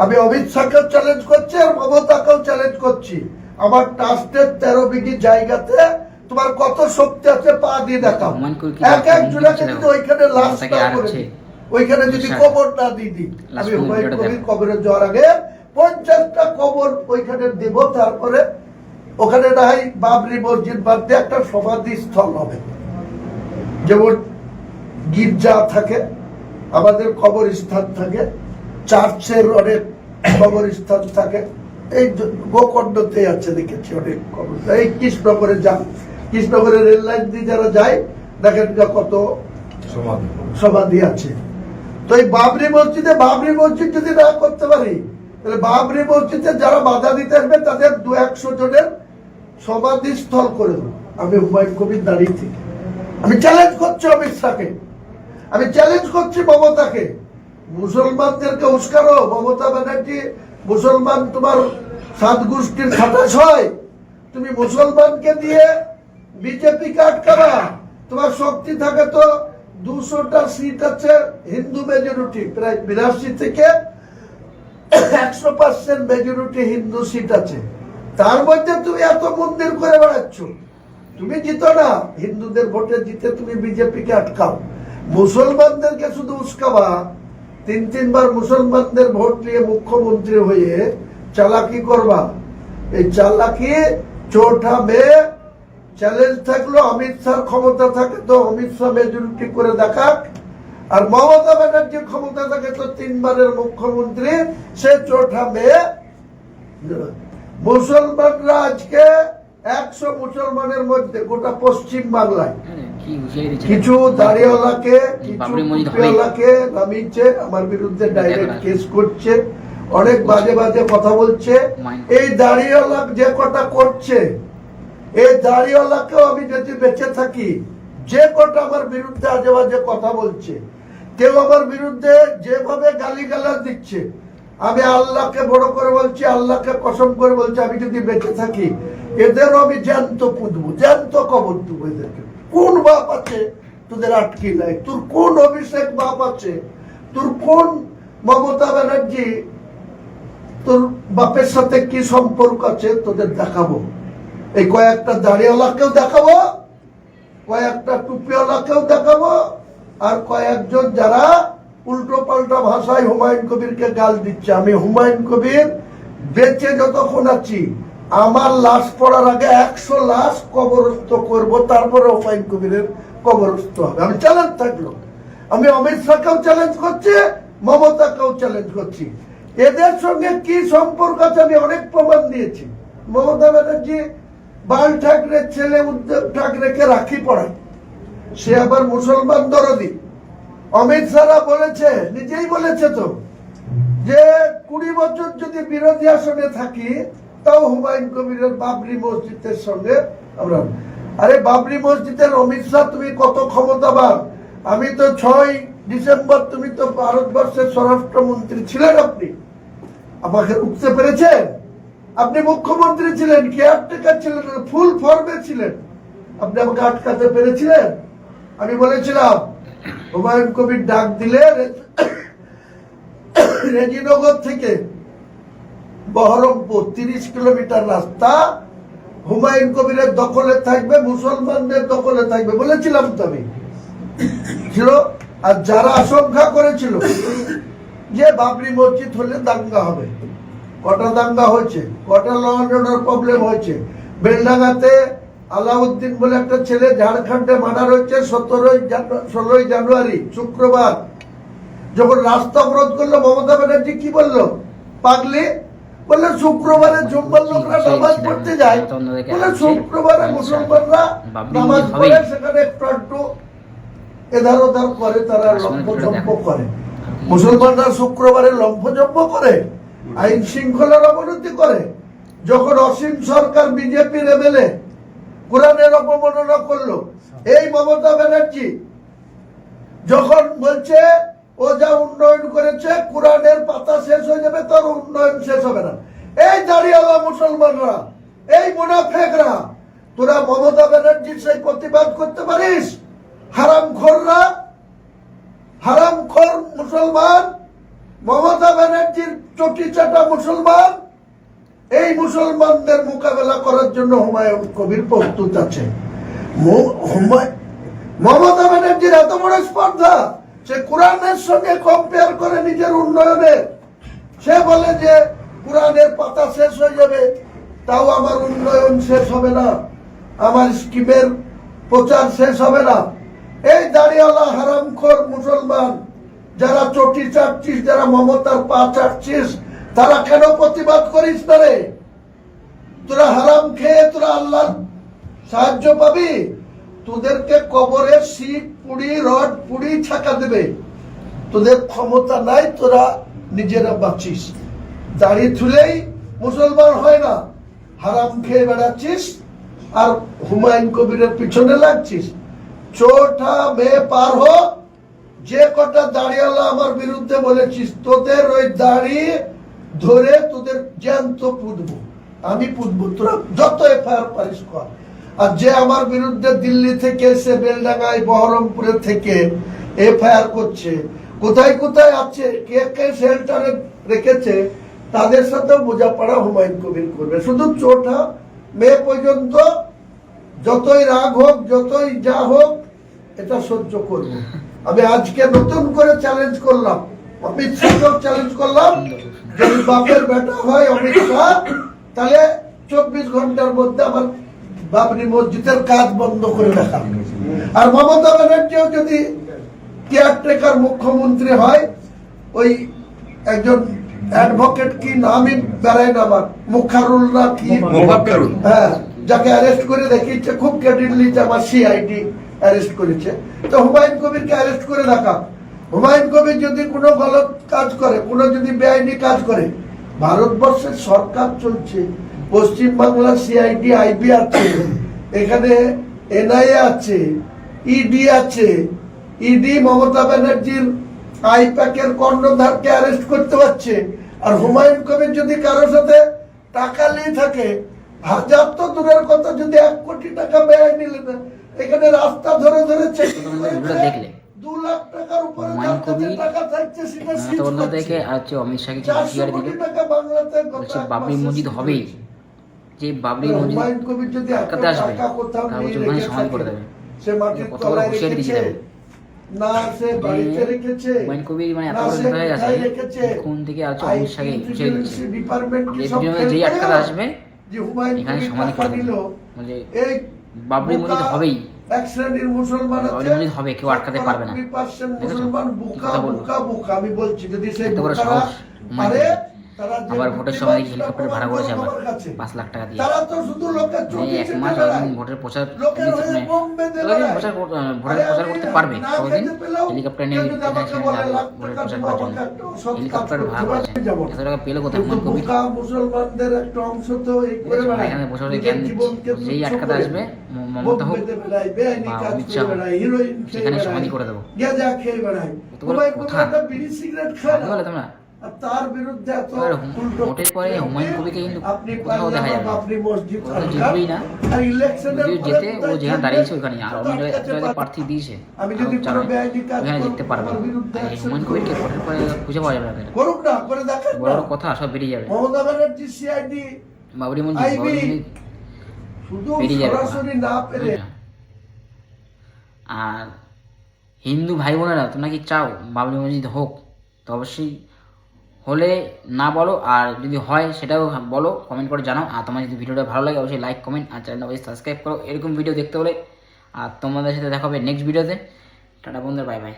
আমি অমিত শাহকেও চ্যালেঞ্জ করছি আর মমতাকেও চ্যালেঞ্জ করছি, আমার ট্রাস্টের 13 বিঘি জায়গাতে তোমার কত শক্তি আছে পা দিয়ে দেখাও। এক একজনকে যদি ওইখানে লাশ না করে দিই, ওইখানে যদি কবর না দিয়ে দিই, আমি হুমায়ুন কবির কবরে যাওয়ার আগে 50টা কবর ওইখানে দেব, তারপরে ওখানে নাই বাবরি মসজিদ বাদ দিয়ে একটা সমাধি স্থল হবে। যেমন গির্জা থাকে, আমাদের কবরস্থান থাকে, চার্চের অনেক কবরস্থান থাকে, এই গোকর্ণতে আছে দেখেছি অনেক কবর। এই কৃষ্ণনগরে যান, কৃষ্ণনগরের রেল লাইন দিয়ে যারা যায় দেখেন কত সমাধি আছে। তো এই বাবরি মসজিদ যদি না করতে পারি, তাহলে বাবরি মসজিদে যারা বাধা দিতে আসবে তাদের 200-100 জনের সমাধি স্থল করে দেবো। আমি হুমায়ুন কবির দাঁড়িয়ে থেকে আমি চ্যালেঞ্জ করছি অমিত শাহকে, আমি চ্যালেঞ্জ করছি মমতাকে। মুসলমানদেরকে উস্কারো, মমতা ব্যানার্জি মুসলমান তোমার 7 গোষ্ঠীর খাটাস হয়, তুমি মুসলমানকে দিয়ে বিজেপিকে আটকাবা। তোমার শক্তি থাকে তো 200টা সিট আছে হিন্দু মেজরিটি, প্রায় 82 থেকে 100% মেজরিটি হিন্দু সিট আছে, তার মধ্যে তুমি এত মন্দির করে বেড়াচ্ছ। তুমি জিতো না, হিন্দুদের ভোটে জিতে তুমি বিজেপিকে আটকাও। মুসলমানদেরকে শুধু উস্কাবা, 3 বার মুসলমানদের ভোট নিয়ে মুখ্যমন্ত্রী হয়ে চালাকি করবা। এই চালাকি 4 মে চ্যালেঞ্জ থাকলো, অমিত শাহ ক্ষমতা থাকে তো অমিত শাহ মেজরিটি করে দেখাক, আর মমতা ব্যানার্জির ক্ষমতা থাকে তো 3 বারের মুখ্যমন্ত্রী, সে 4 মে। মুসলমানরা আজকে 100 মুসলমানের মধ্যে গোটা পশ্চিম বাংলায় কিছু দাড়িওয়ালাকে, কিছু টুপিওয়ালাকে নামিয়েছে, আমার বিরুদ্ধে ডাইরেক্ট কেস করছে, অনেক বাজে বাজে কথা বলছে। এই দাড়িওয়ালা যে কটা করছে, এই দাড়িওয়ালাকেও আমি যদি বেঁচে থাকি, যে কটা আমার বিরুদ্ধে আজে বাজে কথা বলছে, কেউ আমার বিরুদ্ধে যেভাবে গালিগালাজ দিচ্ছে, আমি আল্লাহকে বড় করে বলছি, আল্লাহকে কসম করে বলছি, আমি যদি বেঁচে থাকি এদেরও আমি জ্যান্ত পুঁতবো, জ্যান্ত কবর দেবো এদেরকে। কোন বাপ আছে তোদের আটকে নাই? তোর কোন অভিষেক বাপ আছে? তোর কোন মমতা ব্যানার্জি, তোর বাপের সাথে কি সম্পর্ক আছে তোদের দেখাবো। এই কয়েকটা দাড়িওয়ালাকেও দেখাবো, কয়েকটা টুপিওয়ালাকেও দেখাবো, আর কয়েকজন যারা উল্টো পাল্টা ভাষায় হুমায়ুন কবিরকে গাল দিচ্ছে। আমি হুমায়ুন কবির বেঁচে যতক্ষণ আছি, আমার লাশ পড়ার আগে 100 লাশ কবরস্থ করব, তারপরে হুমায়ুন কবিরের কবরস্থ হবে। আমি চ্যালেঞ্জ থাকলো, আমি অমিত শাহকেও চ্যালেঞ্জ করছি, মমতাকেও চ্যালেঞ্জ করছি। এদের সঙ্গে কি সম্পর্ক আছে আমি অনেক প্রমাণ দিয়েছি। মমতা ব্যানার্জি বাল ঠাকরের ছেলে উদ্ধব ঠাকরেকে রাখি পড়ায়, সে আবার মুসলমান দরদি। অমিত শাহ বলেছে, নিজেই বলেছে তো, যে 20 বছর যদি বিরোধী আসনে থাকি তাও হুমায়ুন কবিরের বাবরি মসজিদের সঙ্গে আমরা। আরে বাবরি মসজিদের অমিত শাহ তুমি কত ক্ষমতাবান। আমি তো 6 ডিসেম্বর, তুমি তো ভারতবর্ষের স্বরাষ্ট্রমন্ত্রী ছিলেন, আপনি আমাকে উঠতে পেরেছেন? আপনি মুখ্যমন্ত্রী ছিলেন, কেয়ারটেকার ছিলেন, ফুল ফর্মে ছিলেন, আপনি আমাকে আটকাতে পেরেছিলেন? আমি বলেছিলাম হুমায়ুন কবির ডাক দিলে রেজিনগর থেকে বহরমপুর 30 কিলোমিটার রাস্তা হুমায়ুন কবিরের দখলে থাকবে, মুসলমানদের দখলে থাকবে বলেছিলাম তো আমি, ছিল। আর যারা আশঙ্কা করেছিল যে বাবরি মসজিদ হলে দাঙ্গা হবে, কটা দাঙ্গা হয়েছে, কটা ল অ্যান্ড অর্ডার প্রবলেম হয়েছে। বেলডাঙ্গাতে আলাউদ্দিন বলে একটা ছেলে ঝাড়খণ্ডে মার্ডার হয়েছে 16 জানুয়ারি শুক্রবার। যখন রাস্তা অবরোধ করলো, মমতা ব্যানার্জি কি বললো? পাগলি বলে শুক্রবারে জুম্মার লোকরা নামাজ পড়তে যায়, বলে শুক্রবারে মুসলমানরা নামাজ পড়ে, সেখানে একটু এধার ওধার করে, তারা লম্ফজম্প করে। মুসলমানরা শুক্রবারে লম্ফজম্প করে, আইন শৃঙ্খলার অবনতি করে। যখন অসীম সরকার বিজেপির এমএলএ কোরআনের অপমাননা করলো, এই মমতা ব্যানার্জি যখন বলছে ও যা উন্নয়ন করেছে কোরআনের পাতা শেষ হয়ে যাবে, তার উন্নয়ন শেষ হবে না। এই দাঁড়িয়েওয়ালা মুসলমানরা, এই মুনাফেকরা, তোরা মমতা ব্যানার্জির সেই প্রতিবাদ করতে পারিস? হারামখোররা, হারামখোর মুসলমান, মমতা ব্যানার্জির চটি চাটা মুসলমান, এই মুসলমানদের মোকাবেলা করার জন্য হুমায়ুন কবির প্রস্তুত আছে। মমতা ব্যানার্জির এত বড় স্পর্ধা, সে কোরআনের সঙ্গে কম্পেয়ার করে নিজের উন্নয়নের। সে বলে যে কোরআনের পাতা শেষ হয়ে যাবে, তাও আমার উন্নয়ন শেষ হবে না, আমার স্কিমের প্রচার শেষ হবে না। এই দাড়িওয়ালা হারামখোর মুসলমান যারা চটি চাটছিস, যারা মমতার পা চাটছিস, তারা কেন প্রতিবাদ করিস না রে? তোরা হারাম খেয়ে তোরা আল্লাহর সাহায্য পাবি? তোদেরকে কবরে শিখ পুড়ি রড পুড়ি ছাকা দেবে। তোদের ক্ষমতা নাই, তোরা নিজেরা বাঁচিস। দাড়ি তুলেই মুসলমান হয় না, হারাম খেয়ে বেড়াচ্ছিস আর হুমায়ুন কবিরের পিছনে লাগছিস। চোটা মেয়ে পার হ, যে কটা দাড়িওয়ালা আমার বিরুদ্ধে বলেছিস, তোদের ওই দাড়ি ধরে তোদের জ্যান্ত পুঁতবো, আমি পুঁতবো। তোরা যত এফআইআর পারিস কর। আর যে আমার বিরুদ্ধে দিল্লি থেকে এসে বেলডাঙ্গায় বহরমপুরে থেকে এফআইআর করছে, কোথায় কোথায় আছে, কে কে শেল্টারে রেখেছে, তাদের সাথেও বোঝাপড়া হুমায়ুন কবির করবে। শুধু চোটা মেয়ে পর্যন্ত যতই রাগ হোক, যতই যা হোক, এটা সহ্য করব। আমি আজকে নতুন করে চ্যালেঞ্জ করলাম, অমিত শাহকেও চ্যালেঞ্জ করলাম, যদি বাপের বেটা হয় অমিত শাহ, তাহলে 24 ঘন্টার মধ্যে আমার বাবরি মসজিদের কাজ বন্ধ করে রাখা। আর মমতা ব্যানার্জিও যদি কেয়ারটেকার মুখ্যমন্ত্রী হয়, ওই একজন অ্যাডভোকেট, কি নামই বেড়ায় না আমার, মুখারুল না কি, হ্যাঁ, যাকে অ্যারেস্ট করে দেখিয়েছে খুব ক্যাডিটলি, আমার সিআইডি অ্যারেস্ট করেছে, তো হুমায়ুন কবিরকে অ্যারেস্ট করে রাখা। হুমায়ুন কবির যদি কোনো গলত কাজ করে, কোনো যদি বেআইনি কাজ করে, ভারতবর্ষের সরকার চলছে, পশ্চিম বাংলার সিআইডি আইবি আছে, এখানে এনআইএ আছে, ইডি আছে। ইডি মমতা ব্যানার্জির আইপ্যাকের কর্ণধারকে অ্যারেস্ট করতে পারছে। আর হুমায়ুন কবির যদি কারোর সাথে টাকা নিয়ে থাকে, হাজার তো দূরের কথা, যদি 1 কোটি টাকা বেআইনি নিলে, এখানে রাস্তা ধরে ধরে চেকিং দেখলে 2 লাখ টাকার উপরে হুমায়ুন কবির টাকা থাকছে, সেটা সিজ থেকে আর অমিত শাহকে 400 কোটি টাকা বাংলাতে বাবরি মসজিদ হবেই, যে বাবরি মসজিদ হুমায়ুন কবির যদি আটকাতে আসবে, টাকা কোথাও তার নিয়ে ওখানে রেখে সমাধি করে থাকে, দেবে। সে মাটির কত বড় তলায় হুঁশিয়ারি দিয়েছে রেখেছে, দেখো। না সে বাড়িতে রেখেছে, হুমায়ুন কবির মানে এত না বড় সে হয়ে গেছে, কোথায় রেখেছে, কোন থেকে আর অমিত শাহকে হুঁশিয়ারি দিচ্ছে, ডিপার্টমেন্ট কি সব যেই আটকাতে আসবে যে হুমায়ুন এখানে কবির সমাধি করে টাকা দেবে। দিল। বলে এই বাবরি মসজিদ হবেই, এক শ্রেণীর মুসলমান বাবরি আছে, মসজিদ হবে, কেউ আটকাতে পারবে না। 90% মুসলমান বোকা কথা বলবো। বোকা বোকা। আমি বলছি, যদি সেই এত বড় বোকারা সাহস হুমায়ুন পারে, কবির। তারা যে আবার ভোটের সময় বুদ্ধিমান, হেলিকপ্টার ভাড়া করেছে, আবার আমার কাছে। 5 লাখ টাকা দিয়ে। তারা তো শুধু লোকের এই চুটি 1 চেটে মাস বেড়ায়, ভোটের প্রচার লোকের হয়ে বোম বেঁধে বেড়ায়। প্রচার করতে পারবে, না কতদিন খেতে পেলেও হেলিকপ্টার নিয়ে কেউ যদি আমাকে বলে লাখ ভোটের টাকা প্রচার দিব, করার জন্য আমাকে একটা সৎ কাজ হেলিকপ্টার করতে ভাড়া করেছে। যাবো। এত টাকা পেলো কোথায় কিন্তু হুমায়ুন কবির? বোকা মুসলমানদের একটা অংশ তো এই করে বেড়ায়, এখানে বসে বসে নিজের জ্ঞান জীবনকে দিচ্ছে, যেই তুচ্ছ আটকাতে করে আসবে মমতা বোম হোক বেঁধে বেড়ায়, বেআইনি বা কাজ অমিত করে শাহ হোক, বেড়ায়, হিরোইন খেয়ে সেখানে বেড়ায়, সমাধি করে দেবো। গেঁজা খেয়ে বেড়ায়। কত বড় হুমায়ুন কথা। কবির একটা বিড়ি সিগারেট খায় না, বলে তোমরা আর তার বিরুদ্ধে এত এবার উল্টো ভোটের পরে হুমায়ুন কবিরকে কিন্তু আপনি কোথাও দেখা যাবে না। বাবরি মসজিদ ও তো জিতবেই না, আর ইলেকশনের যদিও পরে যেতে ও কোথায় যেখানে জিতবে, দাঁড়িয়েছে ওখানে, আর সেটা অন্য কাছে জায়গায় পারবে। প্রার্থী দিয়েছে, আমি যদি কোনো বেআইনি কাজ ওখানে করব, জিততে পারবে আমার না। বিরুদ্ধে আর এই action হুমায়ুন করবে। কবিরকে ভোটের পরে খুঁজে পাওয়া যাবে না, করুক না, করে দেখেন বড় না। বড় কথা সব বেরিয়ে যাবে। মমতা ব্যানার্জি সিআইডি বাবরি মসজিদ আইবি শুধু বেরিয়ে যাবে। সরাসরি না পেরে। আর হিন্দু ভাই বোনেরা, তোমরা কি চাও বাবরি মসজিদ হোক? তো অবশ্যই হলে না বলো, আর যদি হয় সেটাও বলো, কমেন্ট করে জানাও। আর তোমার যদি ভিডিওটা ভালো লাগে অবশ্যই লাইক কমেন্ট আর চ্যানেলটা অবশ্যই সাবস্ক্রাইব করো এরকম ভিডিও দেখতে হলে। আর তোমাদের সাথে দেখা হবে নেক্সট ভিডিওতে। টাটা বন্ধুরা, বাই বাই।